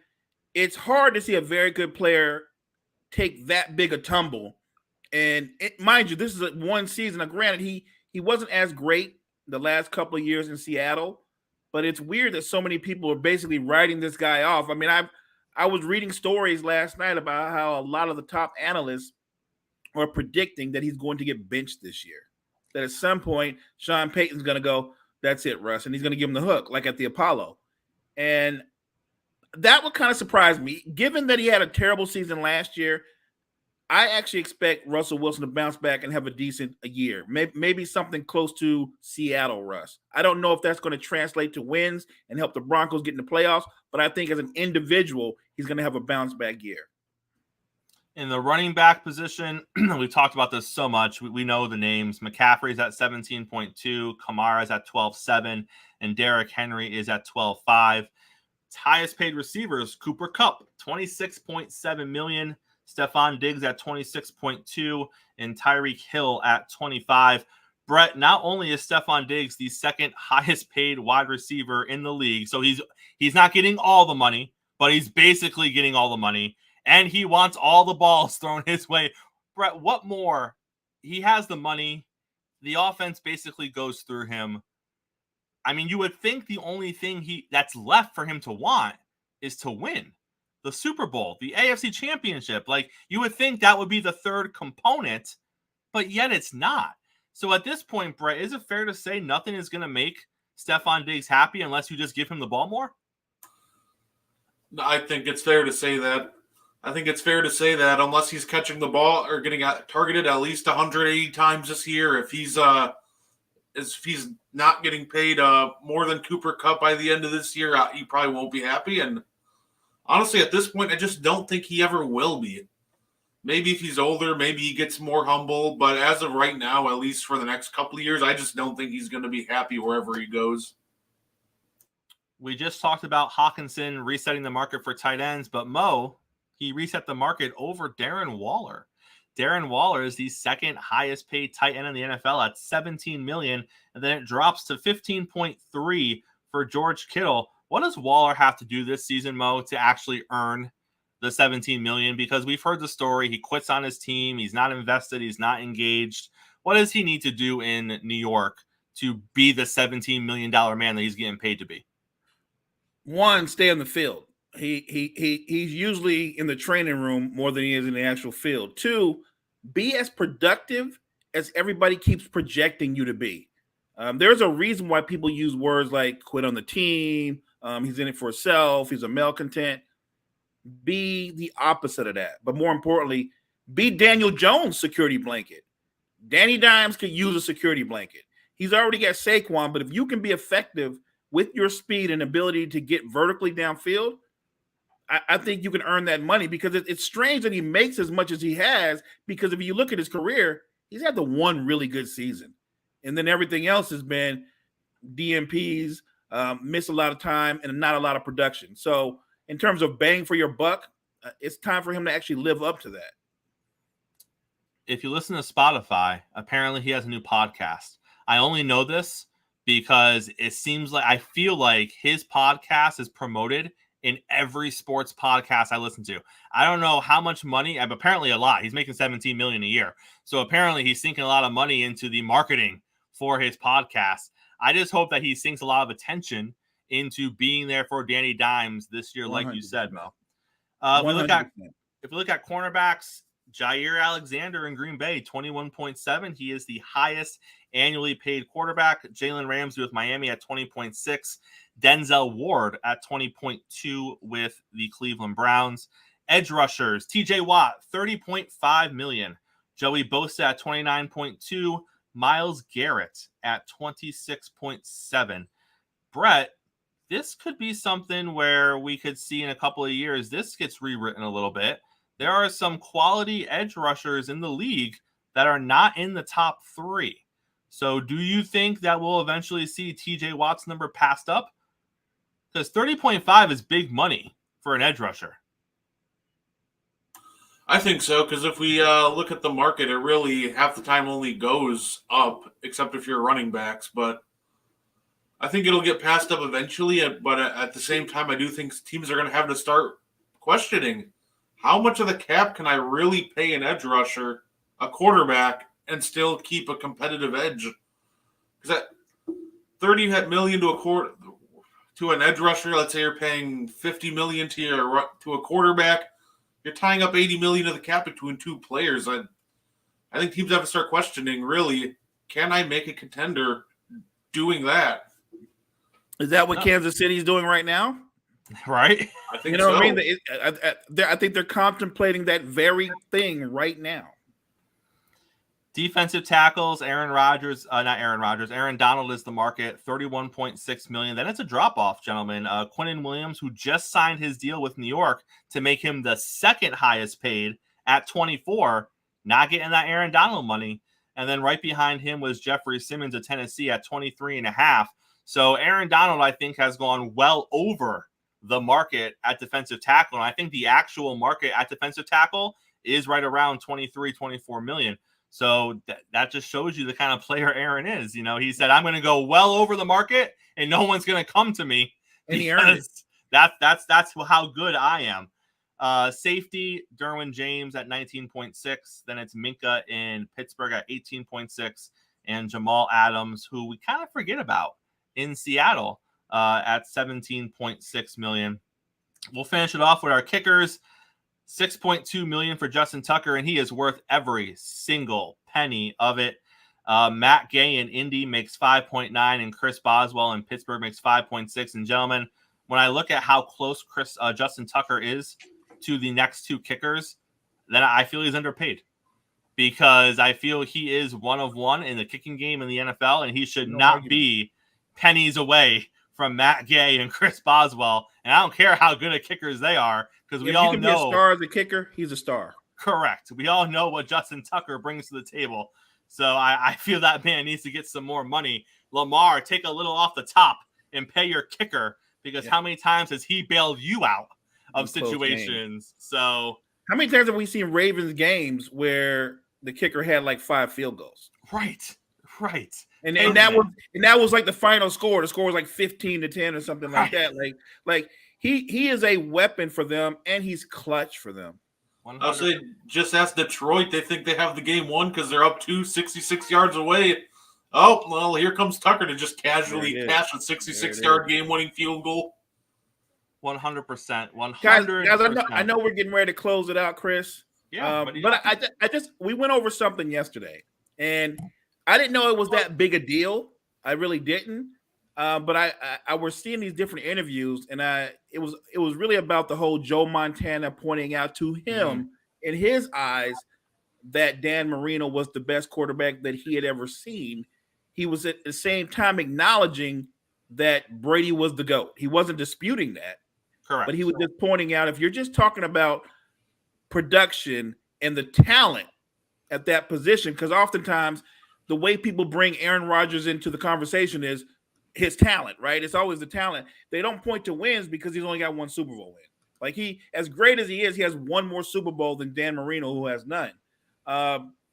it's hard to see a very good player take that big a tumble. And mind you, this is one season. Now, granted, he wasn't as great the last couple of years in Seattle, but it's weird that so many people are basically writing this guy off. I mean, I was reading stories last night about how a lot of the top analysts are predicting that he's going to get benched this year. That at some point, Sean Payton's going to go, that's it, Russ, and he's going to give him the hook, like at the Apollo. And that would kind of surprise me. Given that he had a terrible season last year, I actually expect Russell Wilson to bounce back and have a decent year. Maybe something close to Seattle Russ. I don't know if that's going to translate to wins and help the Broncos get in the playoffs, but I think as an individual, he's going to have a bounce back year. In the running back position, we've talked about this so much. We know the names. McCaffrey's at 17.2, Kamara's at 12.7, and Derrick Henry is at 12.5. Highest paid receivers, Cooper Kupp, $26.7 million. Stephon Diggs at 26.2 and Tyreek Hill at 25. Brett, not only is Stephon Diggs the second highest paid wide receiver in the league, so he's not getting all the money, but he's basically getting all the money, and he wants all the balls thrown his way. Brett, what more? He has the money. The offense basically goes through him. I mean, you would think the only thing that's left for him to want is to win the Super Bowl, the AFC Championship. Like, you would think that would be the third component, but yet it's not. So at this point, Brett, is it fair to say nothing is going to make Stephon Diggs happy unless you just give him the ball more? I think it's fair to say that. Unless he's catching the ball or getting targeted at least 180 times this year, if he's not getting paid more than Cooper Kupp by the end of this year, he probably won't be happy. And honestly, at this point, I just don't think he ever will be. Maybe if he's older, maybe he gets more humble. But as of right now, at least for the next couple of years, I just don't think he's going to be happy wherever he goes. We just talked about Hawkinson resetting the market for tight ends, but Mo, he reset the market over Darren Waller. Darren Waller is the second highest paid tight end in the NFL at $17 million, and then it drops to $15.3 for George Kittle. What does Waller have to do this season, Mo, to actually earn the $17 million? Because we've heard the story. He quits on his team. He's not invested. He's not engaged. What does he need to do in New York to be the $17 million man that he's getting paid to be? One, stay on the field. He's usually in the training room more than he is in the actual field. Two, be as productive as everybody keeps projecting you to be. There's a reason why people use words like quit on the team. He's in it for himself. He's a malcontent. Be the opposite of that. But more importantly, be Daniel Jones' security blanket. Danny Dimes could use a security blanket. He's already got Saquon, but if you can be effective with your speed and ability to get vertically downfield, I think you can earn that money, because it's strange that he makes as much as he has, because if you look at his career, he's had the one really good season. And then everything else has been DMPs, miss a lot of time, and not a lot of production. So in terms of bang for your buck, it's time for him to actually live up to that. If you listen to Spotify, apparently he has a new podcast. I only know this because it seems like, I feel like his podcast is promoted in every sports podcast I listen to. I don't know how much money, but apparently a lot. He's making $17 million a year. So apparently he's sinking a lot of money into the marketing for his podcast. I just hope that he sinks a lot of attention into being there for Danny Dimes this year, like 100%. You said, Mo. If we look at cornerbacks, Jair Alexander in Green Bay, 21.7. He is the highest annually paid quarterback. Jalen Ramsey with Miami at 20.6. Denzel Ward at 20.2 with the Cleveland Browns. Edge rushers, TJ Watt, 30.5 million. Joey Bosa at 29.2. Myles Garrett at 26.7. Brett, this could be something where we could see in a couple of years, this gets rewritten a little bit. There are some quality edge rushers in the league that are not in the top 3. So do you think that we'll eventually see TJ Watt's number passed up? Because 30.5 is big money for an edge rusher. I think so, because if we look at the market, it really half the time only goes up, except if you're running backs. But I think it'll get passed up eventually. But at the same time, I do think teams are going to have to start questioning how much of the cap can I really pay an edge rusher, a quarterback, and still keep a competitive edge? Because at $30 million to an edge rusher, let's say you're paying $50 million to a quarterback. You're tying up $80 million of the cap between two players. I think teams have to start questioning, really, can I make a contender doing that? Is that what Kansas City is doing right now? Right? I think so. What I mean? I think they're contemplating that very thing right now. Defensive tackles, Aaron Donald is the market, $31.6 million. Then it's a drop-off, gentlemen. Quinnen Williams, who just signed his deal with New York to make him the second highest paid at 24, not getting that Aaron Donald money. And then right behind him was Jeffrey Simmons of Tennessee at 23.5. So Aaron Donald, I think, has gone well over the market at defensive tackle. And I think the actual market at defensive tackle is right around 24 million. So that just shows you the kind of player Aaron is. You know, he said, I'm going to go well over the market and no one's going to come to me. And he earned it. That's how good I am. Safety, Derwin James at 19.6. Then it's Minka in Pittsburgh at 18.6. And Jamal Adams, who we kind of forget about in Seattle at 17.6 million. We'll finish it off with our kickers. 6.2 million for Justin Tucker, and he is worth every single penny of it. Matt Gay in Indy makes 5.9, and Chris Boswell in Pittsburgh makes 5.6. And gentlemen, when I look at how close Justin Tucker is to the next two kickers, then I feel he's underpaid, because I feel he is one of one in the kicking game in the NFL, and he should not be pennies away from Matt Gay and Chris Boswell. And I don't care how good of kickers they are, because we all know. If you can be a star as a kicker, he's a star. Correct. We all know what Justin Tucker brings to the table. So I feel that man needs to get some more money. Lamar, take a little off the top and pay your kicker, because how many times has he bailed you out of situations? So how many times have we seen Ravens games where the kicker had like 5 field goals? Right. And that was like the final score. The score was like 15-10 or something like that. Like he is a weapon for them, and he's clutch for them. 100%. I'll say, just ask Detroit. They think they have the game won because they're up 66 yards away. Oh, well, here comes Tucker to just casually cash a 66-yard game-winning field goal. 100%. Guys, I know we're getting ready to close it out, Chris. Yeah, but we went over something yesterday, and I didn't know it was that big a deal. I really didn't. But I was seeing these different interviews, and it was really about the whole Joe Montana pointing out to him in his eyes that Dan Marino was the best quarterback that he had ever seen. He was at the same time acknowledging that Brady was the GOAT. He wasn't disputing that. Correct. But he was just pointing out, if you're just talking about production and the talent at that position, because oftentimes the way people bring Aaron Rodgers into the conversation is his talent, right? It's always the talent. They don't point to wins because he's only got 1 Super Bowl win. Like, he, as great as he is, he has 1 more Super Bowl than Dan Marino, who has none.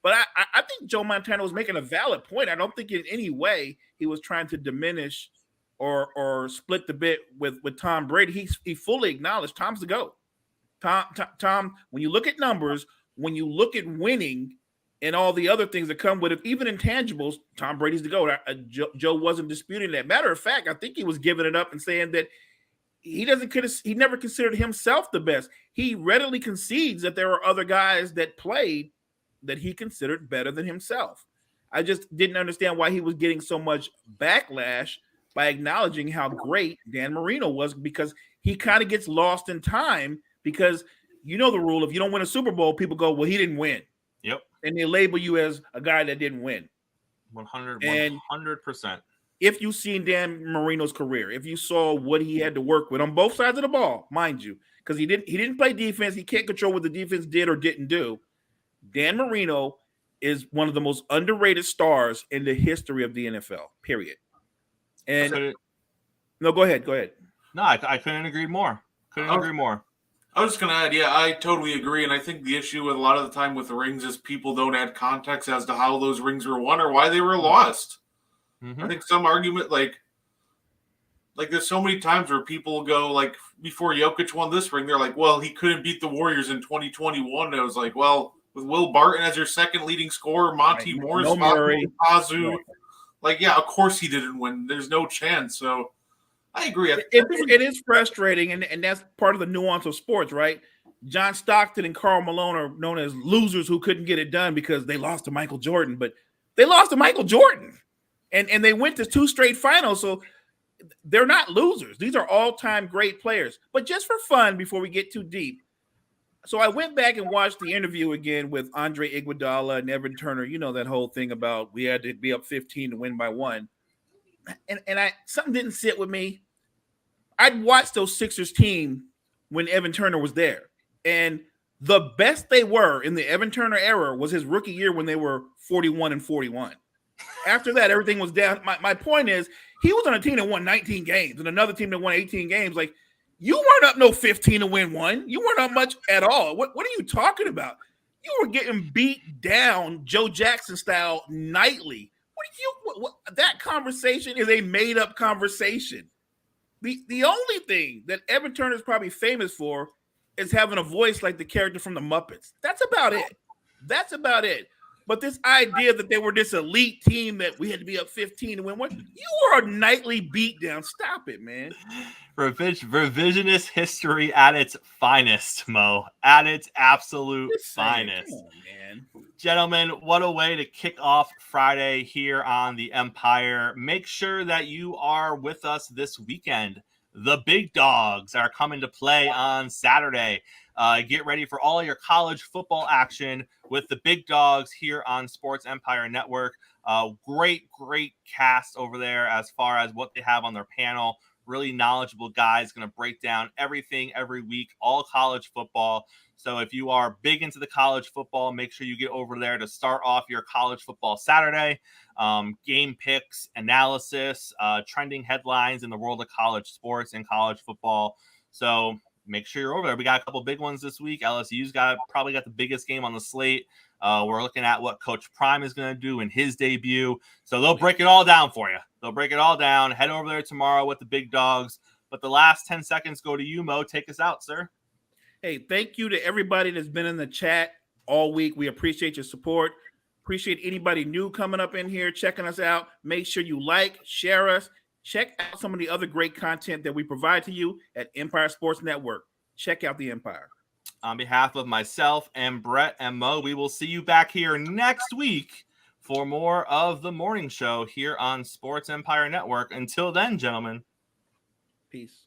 But I think Joe Montana was making a valid point. I don't think in any way he was trying to diminish or split the bit with Tom Brady. He fully acknowledged Tom's the GOAT. Tom, when you look at numbers, when you look at winning and all the other things that come with it, even intangibles, Tom Brady's the GOAT. Joe wasn't disputing that. Matter of fact, I think he was giving it up and saying that he never considered himself the best. He readily concedes that there are other guys that played that he considered better than himself. I just didn't understand why he was getting so much backlash by acknowledging how great Dan Marino was, because he kind of gets lost in time, because you know the rule: if you don't win a Super Bowl, people go, well, he didn't win. Yep. And they label you as a guy that didn't win. 100%. If you've seen Dan Marino's career, if you saw what he had to work with on both sides of the ball, mind you, because he didn't play defense, he can't control what the defense did or didn't do. Dan Marino is one of the most underrated stars in the history of the NFL, period. And no, go ahead. No, I couldn't agree more. Agree more. I was just going to add, yeah, I totally agree. And I think the issue with a lot of the time with the rings is people don't add context as to how those rings were won or why they were lost. I think some argument, like there's so many times where people go, like, before Jokic won this ring, they're like, well, he couldn't beat the Warriors in 2021. And I was like, well, with Will Barton as your second leading scorer, Monty Morris, Kazu, like, yeah, of course he didn't win. There's no chance. So I agree. It is frustrating, and that's part of the nuance of sports, right? John Stockton and Karl Malone are known as losers who couldn't get it done because they lost to Michael Jordan, but they lost to Michael Jordan, and they went to 2 straight finals, so they're not losers. These are all-time great players. But just for fun, before we get too deep, so I went back and watched the interview again with Andre Iguodala and Evan Turner. You know that whole thing about we had to be up 15 to win by 1. And something didn't sit with me. I'd watched those Sixers team when Evan Turner was there. And the best they were in the Evan Turner era was his rookie year when they were 41-41. After that, everything was down. My point is, he was on a team that won 19 games and another team that won 18 games. Like, you weren't up no 15 to win 1. You weren't up much at all. What are you talking about? You were getting beat down Joe Jackson style nightly. That conversation is a made-up conversation. The only thing that Evan Turner is probably famous for is having a voice like the character from the Muppets. That's about it. But this idea that they were this elite team that we had to be up 15 to win 1, you were a nightly beatdown. Stop it, man. Revisionist history at its finest, Mo. At its absolute finest. Come on, man. Gentlemen, what a way to kick off Friday here on the Empire. Make sure that you are with us this weekend. The big dogs are coming to play on Saturday. Get ready for all your college football action with the big dogs here on Sports Empire Network. Great cast over there as far as what they have on their panel. Really knowledgeable guys going to break down everything every week, all college football. So if you are big into the college football, make sure you get over there to start off your college football Saturday. Game picks, analysis, trending headlines in the world of college sports and college football. So make sure you're over there. We got a couple big ones this week. LSU's probably got the biggest game on the slate. We're looking at what Coach Prime is going to do in his debut. So they'll break it all down for you. They'll break it all down. Head over there tomorrow with the big dogs. But the last 10 seconds go to you, Mo. Take us out, sir. Hey, thank you to everybody that's been in the chat all week. We appreciate your support. Appreciate anybody new coming up in here, checking us out. Make sure you like, share us. Check out some of the other great content that we provide to you at Empire Sports Network. Check out the Empire. On behalf of myself and Brett and Mo, we will see you back here next week for more of the morning show here on Sports Empire Network. Until then, gentlemen. Peace.